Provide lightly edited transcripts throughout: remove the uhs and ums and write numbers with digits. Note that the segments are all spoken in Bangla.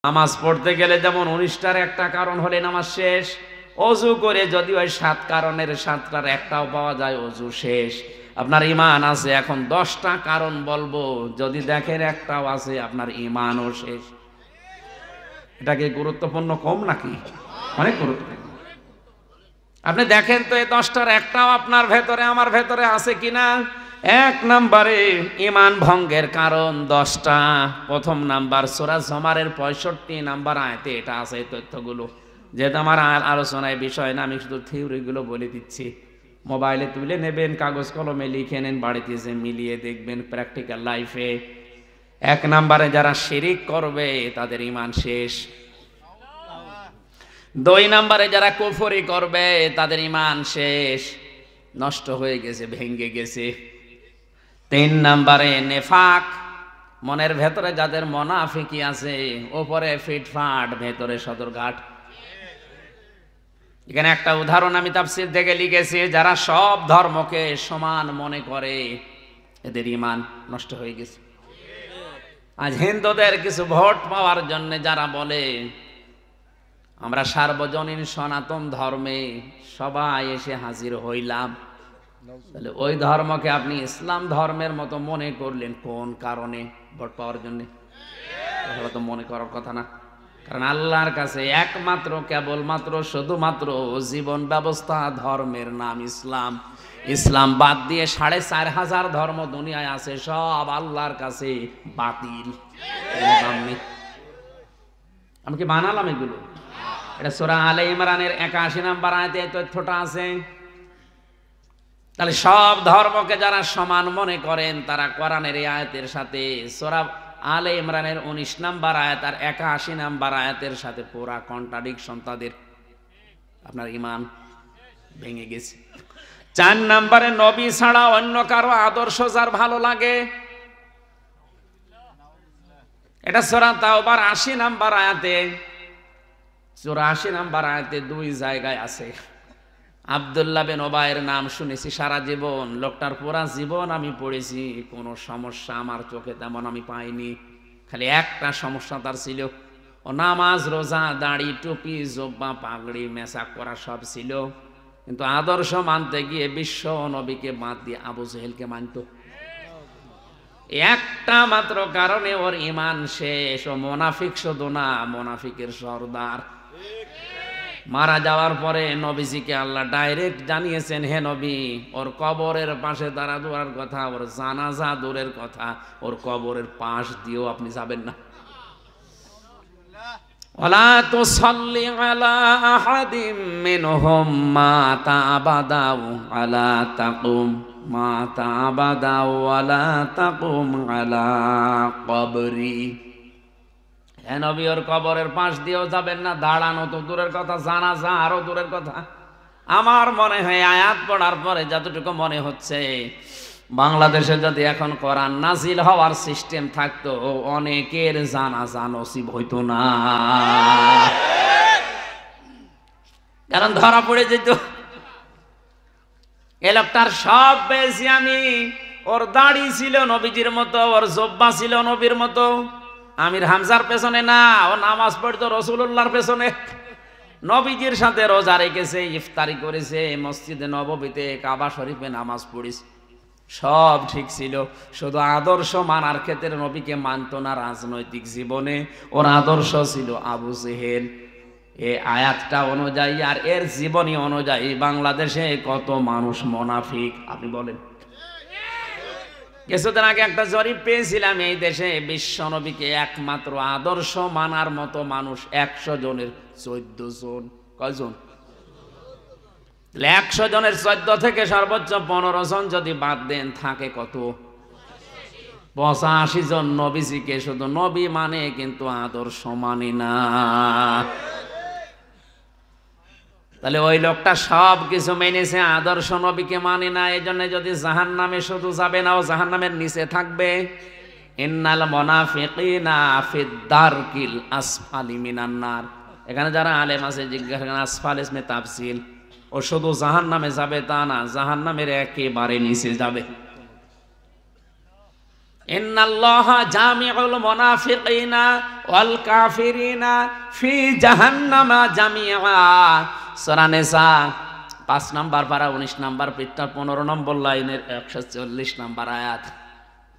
নামাজ পড়তে গেলে যেমন 19টার একটা কারণ হলে নামাজ শেষ, অজু করে যদি ওই 7 কারণের 7টার একটাও পাওয়া যায় অজু শেষ। আপনার ঈমান আছে, এখন 10টা কারণ বলবো, যদি দেখেন একটাও আছে আপনার ঈমানও শেষ। এটা কি গুরুত্বপূর্ণ কম নাকি? অনেক গুরুত্বপূর্ণ। আপনি দেখেন তো এই 10টার একটাও আপনার ভেতরে আমার ভেতরে আছে কিনা। 1 নম্বরে ঈমান ভঙ্গের কারণ 10টা। প্রথম নাম্বার সূরা জুমারের 65 নাম্বার আয়াতে এটা আছে এই তথ্যগুলো। যেহেতু আমার আলোচনায় বিষয় না, আমি শুধু থিওরিগুলো বলে দিচ্ছি। মোবাইলে তুলে নেবেন, কাগজ কলমে লিখে নেন, বাড়িতে এসে মিলিয়ে দেখবেন প্র্যাকটিক্যাল লাইফে। 1 নম্বরে যারা শিরিক করবে তাদের ঈমান শেষ। 2 নম্বরে যারা কুফরি করবে তাদের ঈমান শেষ, নষ্ট হয়ে গেছে, ভেঙে গেছে। 3 নম্বরে নেফাক, মনের ভেতরে যাদের মুনাফিকি আছে, উপরে ফিটফাট ভেতরে সদরঘাট। এখানে একটা উদাহরণ আমি তাফসীর থেকে লিখেছি, যারা সব ধর্মকে সমান মনে করে এদের ঈমান নষ্ট হয়ে গেছে। আজ হিন্দুদের কিছু ভোট পাওয়ার জন্য যারা বলে আমরা সার্বজনীন সনাতন ধর্মে সবাই এসে হাজির হইলাম, তাহলে ওই ধর্মকে আপনি ইসলাম ধর্মের মতো মনে করলেন কোন কারণে? ভোট পাওয়ার জন্য? এগুলো তো মনে করার কথা না। কারণ আল্লাহর কাছে একমাত্র কেবলমাত্র শুধুমাত্র জীবন ব্যবস্থা ধর্মের নাম ইসলাম। ইসলাম বাদ দিয়ে 4500 ধর্ম দুনিয়ায় আছে, সব আল্লাহর কাছে বাতিল। আমি কি বানালাম এগুলো? এটা সূরা আলে ইমরানের 81 নম্বর আয়াতে এই তথ্যটা আছে। তাহলে সব ধর্মকে যারা সমান মনে করেন তারা কোরআনের এই আয়াতের সাথে সূরা আলে ইমরানের 19 নম্বর আয়াত আর 81 নম্বর আয়াতের সাথে পুরা কন্ট্রাডিকশন তাদের। আপনার ঈমান ভেঙে গেছে। 4 নম্বরে নবী ছাড়া অন্য কারো আদর্শ যার ভালো লাগে, এটা সূরা তাওবার 80 নম্বর আয়াতে, 84 নম্বর আয়াতে 2 জায়গায় আছে। আব্দুল্লাহ বিন ওবায়ের নাম শুনেছি সারা জীবন, লোকটার পুরা জীবন আমি পড়েছি, কোনো সমস্যা আমার চোখে তেমন আমি পাইনি। খালি একটা সমস্যা তার ছিল, ও নামাজ রোজা দাড়ি টুপি জোব্বা পাগড়ি মেসাক করা সব ছিল, কিন্তু আদর্শ মানতে গিয়ে বিশ্ব নবীকে বাদ দিয়ে আবু জেহেলকে মানত। একটা মাত্র কারণে ওর ঈমান শেষ। ও মুনাফিক শুধু না, মুনাফিকের সর্দার। মারা যাওয়ার পরে নবীজিকে আল্লাহ ডাইরেক্ট জানিয়েছেন, হে নবী, ওর কবরের পাশে দাঁড়া দূরের কথা, ওর জানাজা দূরের কথা, ওর কবরের পাশ দিয়েও আপনি যাবেন না। ওয়ালা তুসাল্লি আলা আহাদিম মিনহুম মাতা আবাদাও আলা তাকুম মাতা আবাদাও আলা তাকুম আলা কবরি। হে নবী, ওর কবরের পাশ দিয়েও যাবেন না, দাঁড়ানো তো দূরের কথা, জানাজা আরো দূরের কথা। আমার মনে হয় আয়াত পড়ার পরে যতটুকু মনে হচ্ছে, বাংলাদেশে যদি এখন কোরআন নাজিল হওয়ার সিস্টেম থাকতো, অনেকের জানাজা নসিব হইতো না, কারণ ধরা পড়ে যেত। এ লোকটার সব পেয়েছি আমি, ওর দাড়ি ছিল নবীজির মতো, ওর জব্বা ছিল নবীর মতো। আমির হামজার পেছনে না, ও নামাজ পড়তো রাসূলুল্লাহর পেছনে। নবীজির সাথে রোজা রেখেছে, ইফতারি করেছে, মসজিদে নববীতে কাবা শরীফে নামাজ পড়েছে, সব ঠিক ছিল। শুধু আদর্শ মানার ক্ষেত্রে নবীকে মানত না। রাজনৈতিক জীবনে ওর আদর্শ ছিল আবু জেহেল। এই আয়াতটা অনুযায়ী আর এর জীবনী অনুযায়ী বাংলাদেশে কত মানুষ মুনাফিক আপনি বলেন। কিছুদিন আগে একটা জরিপ পেয়েছিলাম, এই দেশে বিশ্ব নবীকে একমাত্র আদর্শ মানার মতো মানুষ 100 জনের 14 জন। কয়জন? 100 জনের 14 থেকে সর্বোচ্চ 15 জন যদি বাদ দেন, থাকে কত? 85 জন নবীজিকে শুধু নবী মানে, কিন্তু আদর্শ মানে না। তাহলে ওই লোকটা সব কিছু মেনেছে, আদর্শ নবীকে মানে না। এই জন্য যদি জাহান্নামে শুধু যাবে না, ও জাহান্নামের নিচে থাকবে। ইন্নাল মুনাফিকিনা ফিদ দারকিল আসফালি মিনান নার। এখানে যারা আলেম আছে জিজ্ঞাসা করেন আসফাল ইসমে তাফসিল, ও শুধু জাহান্নামে যাবে তা না, জাহান্নামের একেবারে নিচে যাবে। ইন্নাল্লাহা জামিউল মুনাফিকিনা ওয়াল কাফিরিনা ফি জাহান্নামা জামিআ। সূরা নিসা 5 নম্বর পারা 19 নম্বর পৃষ্ঠা 15 নম্বর লাইনের 140 নম্বর আয়াত।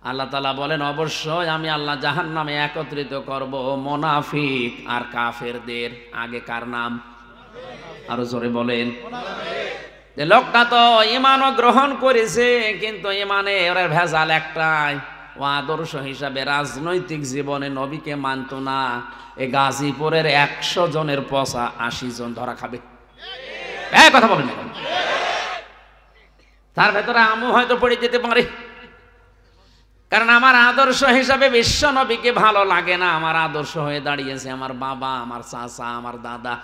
আল্লাহ তাআলা বলেন, অবশ্যই আমি আল্লাহ জাহান্নামে একত্রিত করব মুনাফিক আর কাফেরদের। আগে কার নাম? আরো জোরে বলেন। যে লোকটা তো ঈমানও গ্রহণ করেছে, কিন্তু ঈমানে ওর ভেজাল একটাই, ও আদর্শ হিসাবে রাজনৈতিক জীবনে নবীকে মানত না। এই গাজীপুরের 100 জনের পচা 80 জন ধরা খাবে। কথা বলেন না, তার ভেতরে আমু হয়তো পড়ে যেতে পারে, কারণ আমার আদর্শ হিসাবে বিশ্ব নবীকে ভালো লাগে না। আমার আদর্শ হয়ে দাঁড়িয়েছে আমার বাবা, আমার চাচা, আমার দাদা।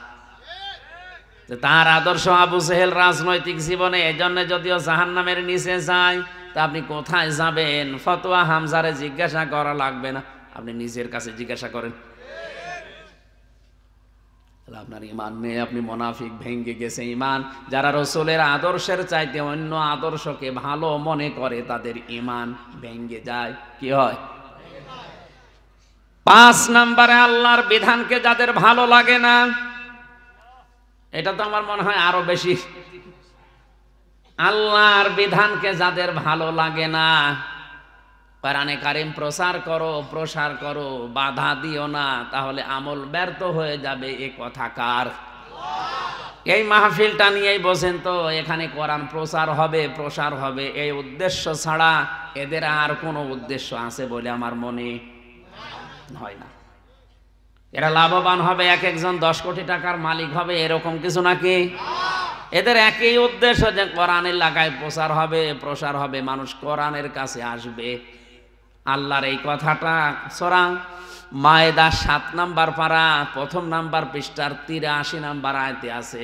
তার আদর্শ আবু জেহেল রাজনৈতিক জীবনে, এজন্য যদিও জাহান্নামের নিচে যায়, তা আপনি কোথায় যাবেন ফতোয়া হামজারে জিজ্ঞাসা করা লাগবে না, আপনি নিজের কাছে জিজ্ঞাসা করেন। আপনার ঈমান নেই, আপনি মুনাফিক, ভেঙ্গে গেছে ঈমান। যারা রাসূলের আদর্শের চাইতে অন্য আদর্শকে ভালো মনে করে, তাদের ঈমান ভেঙ্গে যায়। কি হয়? 5 নম্বরে আল্লাহর বিধানকে যাদের ভালো লাগে না, এটা তো আমার মনে হয় আরো বেশি। আল্লাহর বিধানকে যাদের ভালো লাগে না, কোরআনে কারীম প্রচার করো, বাধা দিও না, তাহলে আমল ব্যর্থ হয়ে যাবে। এ কথা কার? এই মাহফিলটা নিয়েই বসেন তো, এখানে কোরআন প্রসার হবে এই উদ্দেশ্য ছাড়া এদের আর কোনো উদ্দেশ্য আছে বলে আমার মনে হয় না। এরা লাভবান হবে, এক একজন 10 কোটি টাকার মালিক হবে, এরকম কিছু নাকি? এদের একই উদ্দেশ্য যে কোরআনের লাগায় প্রসার হবে, মানুষ কোরআনের কাছে আসবে। আল্লাহর এই কথাটা সূরা মায়েদা 7 নম্বর পারা 1 নম্বর পৃষ্ঠার 83 নম্বর আয়াতে আছে।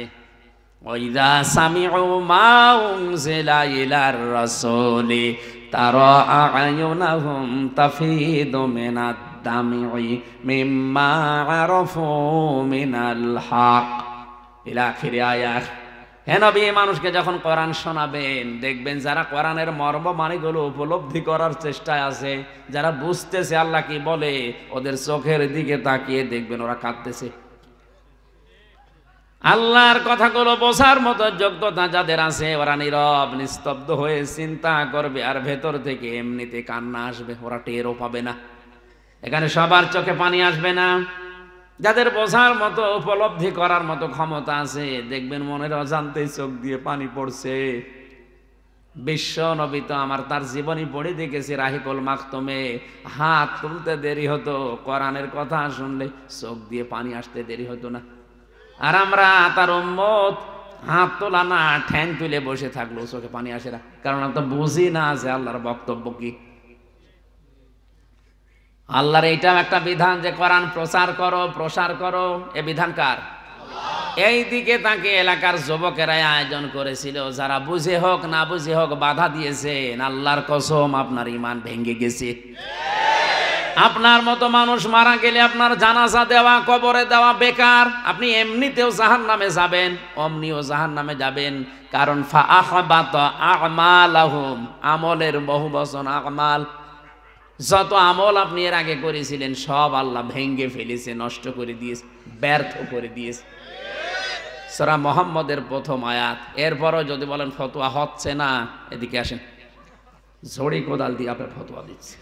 ওয়াইদা সামিউ মা উনজিলা ইলার রাসূলি তারা আ'য়ুনাহুম তাফিদু মিনাদ দামি'i মিম্মা আরাফু মিনাল হক ইলা আখির আয়াত। হে নবী, মানুষকে যখন কোরআন শোনাবেন, দেখবেন যারা কোরআনের মর্ম মানেগুলো উপলব্ধি করার চেষ্টায় আছে, যারা বুঝতেছে আল্লাহ কি বলে, ওদের চোখের দিকে তাকিয়ে দেখবেন ওরা কাঁদতেছে। আল্লাহর কথাগুলো বোঝার মতো যোগ্যতা যাদের আছে, ওরা নীরব নিস্তব্ধ হয়ে চিন্তা করবে, আর ভেতর থেকে এমনিতে কান্না আসবে, ওরা টেরও পাবে না। এখানে সবার চোখে পানি আসবে না। যাদের বোঝার মতো উপলব্ধি করার মতো ক্ষমতা আছে, দেখবেন মনের অজান্তেই চোখ দিয়ে পানি পড়ছে। বিশ্ব নবী তো আমার তার জীবনী পড়ে দেখেছি, রাহিকুল মাকতুমে হাত তুলতে দেরি হতো, কোরআনের কথা শুনলে চোখ দিয়ে পানি আসতে দেরি হতো না। আর আমরা তার উম্মত হাত তোলা না, ঠ্যাং তুলে বসে থাকলো, চোখে পানি আসে না, কারণ আমরা তো বুঝি না যে আল্লাহর বক্তব্য কি। আল্লাহর এইটাও একটা বিধান যে কোরআন প্রসার করো, এ বিধান কার? এই দিকে তাকে এলাকার যুবকেরাই আয়োজন করেছিল, যারা বুঝে হোক না বুঝে হোক বাধা দিয়েছেন। আল্লাহর কসম, আপনার ঈমান ভেঙে গেছে। আপনার মতো মানুষ মারা গেলে আপনার জানাজা দেওয়া, কবরে দেওয়া বেকার। আপনি এমনিতেও জাহান্নামে যাবেন, অমনিও জাহান্নামে যাবেন, কারণ ফা আহবাতা আমালাহুম, আমলের বহু বচন আমাল। যত আমল আপনি এর আগে করেছিলেন সব আল্লাহ ভেঙ্গে ফেলেছে, নষ্ট করে দিয়েছে, ব্যর্থ করে দিয়েছে। সূরা মুহাম্মদের 1ম আয়াত। এরপরও যদি বলেন ফতোয়া হচ্ছে না, এদিকে আসেন, ঝড়ি কোদাল দিয়ে আপনার ফতোয়া দিচ্ছে।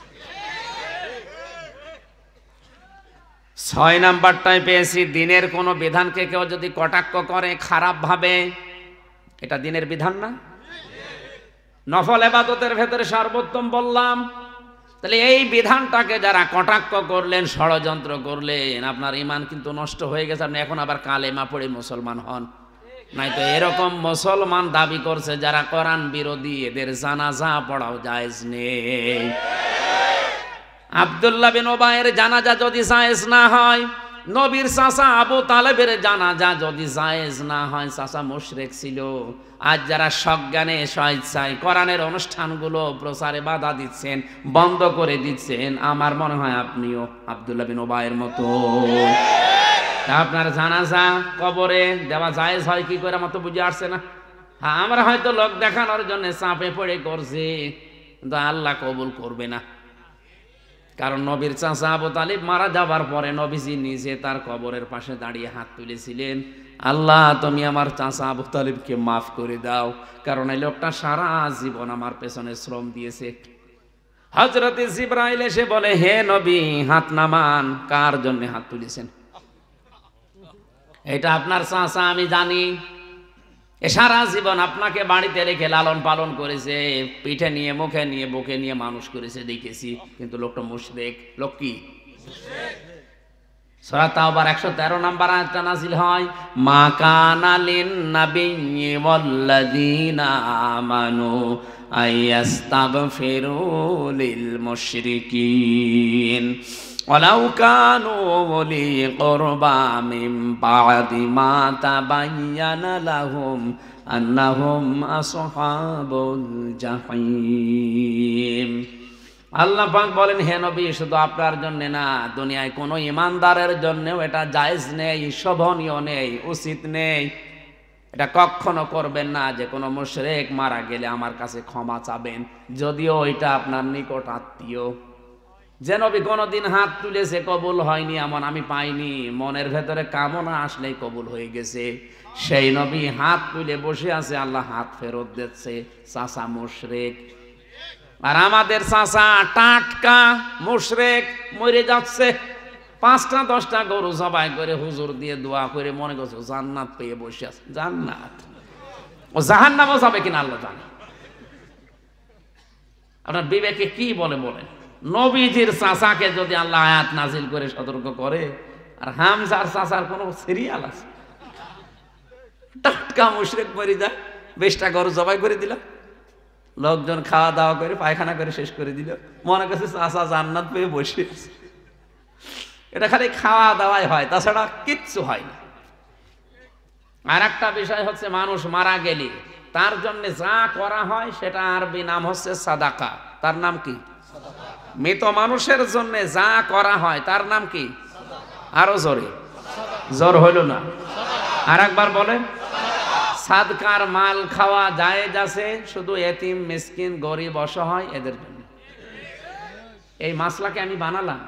6 নাম্বারটায় পেয়েছি, দিনের কোনো বিধানকে কেউ যদি কটাক্ষ করে খারাপ ভাবে, এটা দিনের বিধান না? নফল ইবাদতের ভেতরে সর্বোত্তম বললাম। তাহলে এই বিধানটাকে যারা কটাক্ষ করলেন, ষড়যন্ত্র করলেন, আপনার ঈমান কিন্তু নষ্ট হয়ে গেছে। আপনি এখন আবার কালেমা পড়ে মুসলমান হন, নাই তো এরকম মুসলমান দাবি করছে যারা কোরআন বিরোধী, এদের জানাজা পড়াও জায়েজ নেই। আব্দুল্লাহ বিন উবাইয়ের জানাজা যদি জায়েজ না হয়, নবীর চাচা আবু তালেবের জানাজা যদি জায়েজ না হয়, চাচা মুশরিক ছিল। আজ যারা সজ্ঞানে স্বেচ্ছায় কোরআনের অনুষ্ঠানগুলো প্রচারে বাধা দিচ্ছেন, বন্ধ করে দিচ্ছেন, আমার মনে হয় আপনিও আব্দুল্লাহ বিন উবাইয়ের মতো। আপনার জানাজা কবরে দেওয়া জায়েজ হয় কি করে, আমার তো বুঝে আসছে না। হ্যাঁ, আমরা হয়তো লোক দেখানোর জন্য চাপে পড়ে করছি, কিন্তু আল্লাহ কবুল করবে না। কারণ নবীর চাচা আবু তালিব মারা যাবার পরে নবীজি নিজে তার কবরের পাশে দাঁড়িয়ে হাত তুলেছিলেন, আল্লাহ তুমি আমার চাচা আবু তালিবকে মাফ করে দাও, কারণ এই লোকটা সারা জীবন আমার পেছনে শ্রম দিয়েছে। হযরত জিবরাইল এসে বলে, হে নবী হাত নামান, কার জন্য হাত তুলেছেন? এটা আপনার চাচা, আমি জানি। এ সারা জীবন আপনাকে বাড়িতে রেখে লালন পালন করেছে, পিঠে নিয়ে মুখে নিয়ে বুকে নিয়ে মানুষ করেছে, দেখেছি। কিন্তু লোকটা মুশরিক। লোক কি? সূরা তাওবার 113 নম্বর আয়াতটা নাযিল হয়, মা কানা লিন নাবিয়্যি ওয়াল্লাযীনা আমানু আইয়াস্তাগফিরু লিল মুশরিকিন ওয়ালাউ কানু উলি কুরবা মিন বা'দি মা তাবায়্যানা লাহুম আন্নাহুম আসহাবুল জাহিম। আল্লাহ পাক বলেন, হে নবী শুধু আপনার জন্য না, দুনিয়ায় কোনো ইমানদারের জন্যও এটা জায়েজ নেই, শোভনীয় নেই, উচিত নেই। এটা কখনো করবেন না যে কোনো মুশরিক মারা গেলে আমার কাছে ক্ষমা চাবেন, যদিও এটা আপনার নিকট আত্মীয়। যে নবী কোনোদিন হাত তুলেছে কবুল হয়নি এমন আমি পাইনি, মনের ভেতরে কামনা আসলেই কবুল হয়ে গেছে। সেই নবী হাত তুলে বসে আছে, আল্লাহ হাত ফেরত দিচ্ছে। চাচা মুশরিক, আর আমাদের চাচা টাটকা মুশরিক, মরে যাচ্ছে। 5টা 10টা গরু জবাই করে হুজুর দিয়ে দোয়া করে মনে করছে জান্নাত পেয়ে বসে আছে। জান্নাত, ও জাহান্নামও যাবে কিনা আল্লাহ জানে। আপনার বিবেকে কি বলে বলেন? নবীজির চাচাকে যদি আল্লাহ আয়াত নাজিল করে সতর্ক করে, আর হামজার চাচার কোনো সিরিয়াল আছে? টাটকা মুশরিক মরে যায়, 20টা গরু জবাই করে দিলাম, লোকজন খাওয়া দাওয়া করে পায়খানা করে শেষ করে দিল, মনে করছে চাচা জান্নাত পেয়ে বসে আছে। এটা খালি খাওয়া দাওয়াই হয়, তাছাড়া কিচ্ছু হয় না। আর একটা বিষয় হচ্ছে, মানুষ মারা গেলে তার জন্য যা করা হয় সেটা আরবি নাম হচ্ছে সাদাকা। তার নাম কি? মৃত মানুষের জন্য যা করা হয় তার নাম কি? আরো জোরে, জোর হইল না, আর একবার বলেন। সাদকার মাল খাওয়া জায়েজ আছে, শুধু এতিম মিসকিন গরিব অসহায় এদের জন্য। এই মাসলাকে আমি বানালাম,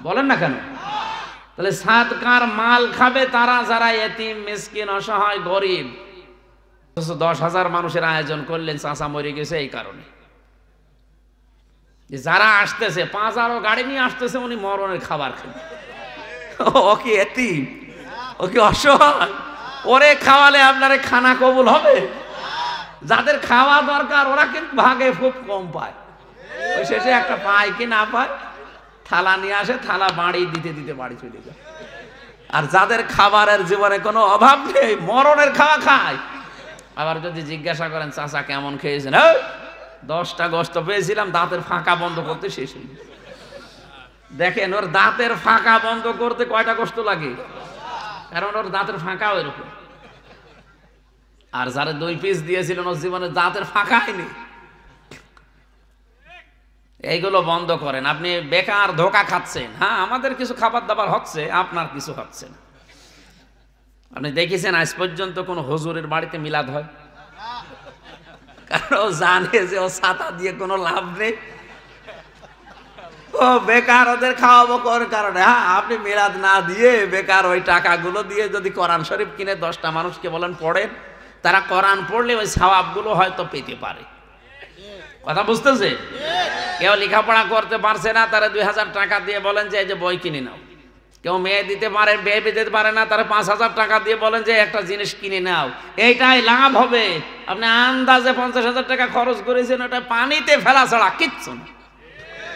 বলেন না কেন? তাহলে সাদকার মাল খাবে তারা যারা এতিম মিসকিন অসহায় গরিব। 10,000 মানুষের আয়োজন করলেন, চাচা মরে গেছে এই কারণে। যারা আসতেছে 5,000 গাড়ি নিয়ে আসতেছে, উনি মরণের খাবার খান। ও কি এতিম? ও কি অসহায়? ওরে খাওয়ালে আপনার খানা কবুল হবে? যাদের খাওয়া দরকার ওরা কিন্তু ভাগে খুব কম পায়, ওই শেষে একটা পায় কি না পায়, থালা নিয়ে আসে, থালা বাড়ি দিতে দিতে বাড়ি চলে যায়। আর যাদের খাবারের জীবনে কোনো অভাব নেই, মরণের খাওয়া খায়। আবার যদি জিজ্ঞাসা করেন চাচা কেমন খেয়েছেন, 10টা গোশত পেয়েছিলাম, দাঁতের ফাঁকা বন্ধ করতে শেষ হয়ে গেছে। দেখেন ওর দাঁতের ফাঁকা বন্ধ করতে কয়টা গোশত লাগে, কারণ ওর দাঁতের ফাঁকা ওইরকম। আর যারা 2 পিস দিয়েছিলেন ওর জীবনে দাঁতের ফাঁকা হয়নি। এইগুলো বন্ধ করেন, আপনি বেকার ধোকা খাচ্ছেন। হ্যাঁ, আমাদের কিছু খাবার দাবার হচ্ছে, আপনার কিছু হচ্ছে না। আপনি দেখেছেন আজ পর্যন্ত কোন হুজুরের বাড়িতে মিলাদ হয়? কারণ ও জানে যে ও ছাতা দিয়ে কোনো লাভ নেই, ও বেকার ওদের খাওয়াবো কোন কারণে। হ্যাঁ, আপনি মিলাদ না দিয়ে বেকার ওই টাকাগুলো দিয়ে যদি কোরআন শরীফ কিনে 10টা মানুষকে বলেন পড়েন, তারা কোরআন পড়লে ওই সওয়াবগুলো হয়তো পেতে পারে। কথা বুঝতেছে? কেউ লেখাপড়া করতে পারছে না, তারা 2,000 টাকা দিয়ে বলেন যে এই যে বই কিনে নাও। কেউ মেয়ে দিতে পারে, বিয়ে দিতে পারে না, তারা 5,000 টাকা দিয়ে বলেন যে একটা জিনিস কিনে নাও। এইটাই লাভ হবে। আপনি আন্দাজে 50,000 টাকা খরচ করেছেন, ওটা পানিতে ফেলা ছাড়া কিচ্ছু না।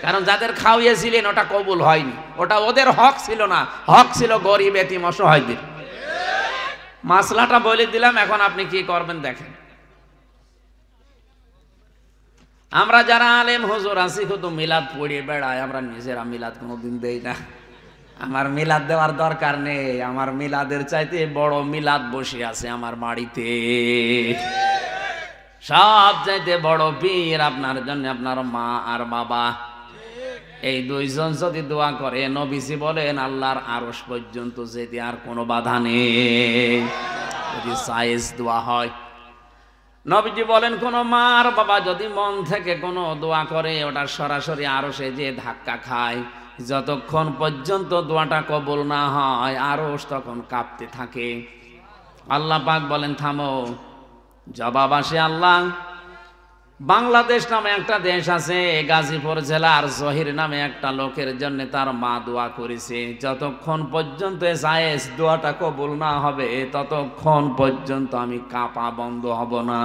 কারণ যাদের খাওয়িয়েছিলেন ওটা কবুল হয়নি, ওটা ওদের হক ছিল না, হক ছিল গরিব এতিম অসহায়দের। মাসলাটা বলে দিলাম, এখন আপনি কি করবেন দেখেন। আমরা যারা আলেম হুজুর আছি শুধু মিলাদ পড়িয়ে বেড়াই, আমরা নিজেরা মিলাদ কোনোদিন দেই না। আমার মিলাদ দেওয়ার দরকার নেই, আমার মিলাদের চাইতে বড় মিলাদ বসে আছে আমার বাড়িতে। সব চাইতে বড় পীর আপনার জন্য আপনার মা আর বাবা। এই 2 জন যদি দোয়া করে, নবীজি বলেন আল্লাহর আরশ পর্যন্ত যেতে আর কোনো বাধা নেই, যদি জায়েজ দোয়া হয়। নবীজি বলেন কোন মার বাবা যদি মন থেকে কোনো দোয়া করে ওটা সরাসরি আরশে যে ধাক্কা খায়, যতক্ষণ পর্যন্ত দোয়াটা কবুল না হয় আরশ তখন কাঁপতে থাকে। আল্লাহ পাক বলেন থামো, জবাব আসে আল্লাহ, বাংলাদেশ নামে একটা দেশ আছে, গাজীপুর জেলার জহির নামে একটা লোকের জন্য তার মা দোয়া করেছে, যতক্ষণ পর্যন্ত জায়েজ দোয়াটা কবুল না হবে ততক্ষণ পর্যন্ত আমি কাঁপা বন্ধ হব না।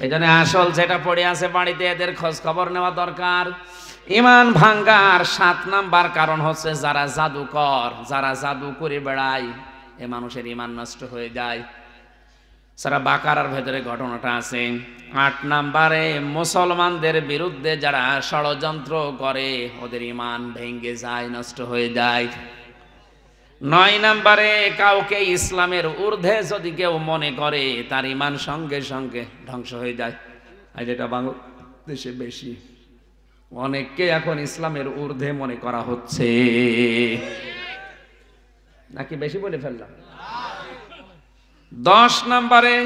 এই জন্য আসল যেটা পড়ে আছে বাড়িতে এদের খোঁজ খবর নেওয়া দরকার। ইমান ভাঙ্গার 7 নাম্বার কারণ হচ্ছে যারা জাদুকর, যারা জাদু করে বেড়ায়, এ মানুষের ইমান নষ্ট হয়ে যায়। সারা বাকারার ভেতরে ঘটনাটা আছে। 8 নাম্বারে মুসলমানদের বিরুদ্ধে যারা ষড়যন্ত্র করে ওদের ইমান ভেঙে যায়, নষ্ট হয়ে যায়। 9 নাম্বারে কাউকে ইসলামের ঊর্ধ্বে যদি কেউ মনে করে তার ইমান সঙ্গে সঙ্গে ধ্বংস হয়ে যায়। আর যেটা বাংলাদেশে বেশি, অনেককে এখন ইসলামের ঊর্ধ্বে মনে করা হচ্ছে, নাকি বেশি বলে ফেললাম? 10 নম্বরে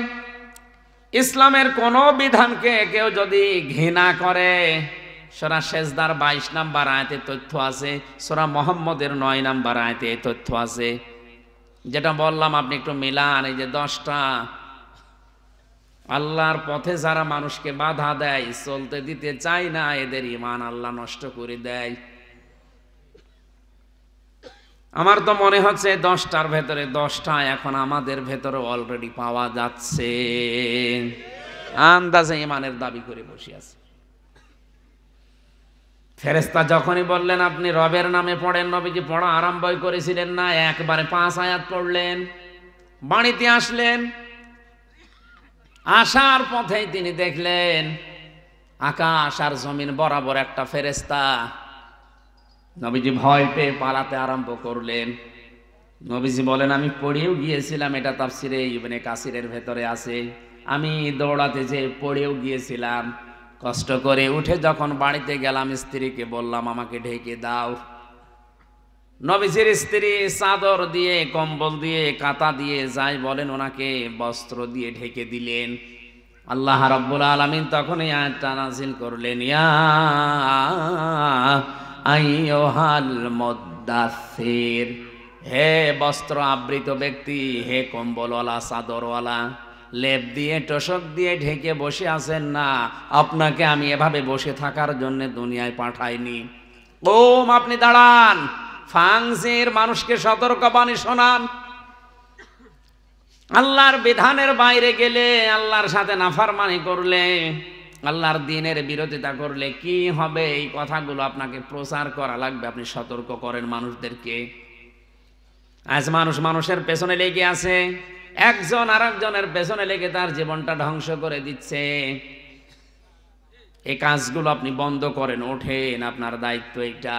ইসলামের কোন বিধানকে কেউ যদি ঘৃণা করে, সূরা সেজদার 22 নম্বর আয়াতে তথ্য আছে, সূরা মুহাম্মদের 9 নম্বর আয়াতে তথ্য আছে। যেটা বললাম আপনি একটু মিলান, এই যে 10টা আল্লাহর পথে যারা মানুষকে বাধা দেয়, চলতে দিতে চায় না, এদের ঈমান আল্লাহ নষ্ট করে দেয়। আমার তো মনে হচ্ছে 10টার ভেতরে 10টা এখন আমাদের ভেতরে অলরেডি পাওয়া যাচ্ছে, আন্দাজে ঈমানের দাবি করে বসে আছে। ফেরেশতা যখনই বললেন আপনি রবের নামে পড়েন, নবীজি পড়া আরম্ভই করেছিলেন না, একবারে 5 আয়াত পড়লেন। বাড়িতে আসলেন, আসার পথেই তিনি দেখলেন আকাশ আর জমিন বরাবর একটা ফেরেশতা। নবীজি ভয় পেয়ে পালাতে আরম্ভ করলেন। নবীজি বলেন আমি পড়েও গিয়েছিলাম, এটা তাফসিরে ইবনে কাসিরের ভেতরে আছে, আমি দৌড়াতে যে পড়েও গিয়েছিলাম। কষ্ট করে উঠে যখন বাড়িতে গেলাম, স্ত্রীকে বললাম আমাকে ঢেকে দাও। নবীজির স্ত্রী চাদর দিয়ে, কম্বল দিয়ে, কাঁথা দিয়ে, যাই বলেন ওনাকে বস্ত্র দিয়ে ঢেকে দিলেন। আল্লাহ রাব্বুল আলামিন তখন এই আয়াতটা নাযিল করলেন, ইয়া আইয়ুহাল মুদ্দাসসির, হে বস্ত্র আবৃত ব্যক্তি, হে কম্বলওয়ালা, চাদরওয়ালা, লেপ দিয়ে তোশক দিয়ে ঢেকে বসে আছেন না, আপনাকে আমি এভাবে বসে থাকার জন্য দুনিয়ায় পাঠাইনি। ওম আপনি দাঁড়ান, ফাংজির, মানুষকে সতর্কবাণী শোনান। আল্লাহর বিধানের বাইরে গেলে, আল্লাহর সাথে নাফরমানি করলে, আল্লাহর দ্বীনের বিরোধিতা করলে কি হবে, এই কথাগুলো আপনাকে প্রচার করা লাগবে। আপনি সতর্ক করেন মানুষদেরকে। আজ মানুষ মানুষের পেছনে লেগে আছে, একজন আরেকজনের পেছনে লেগে তার জীবনটা ধ্বংস করে দিচ্ছে। এই কাজগুলো আপনি বন্ধ করেন, ওঠেন, আপনার দায়িত্ব এটা।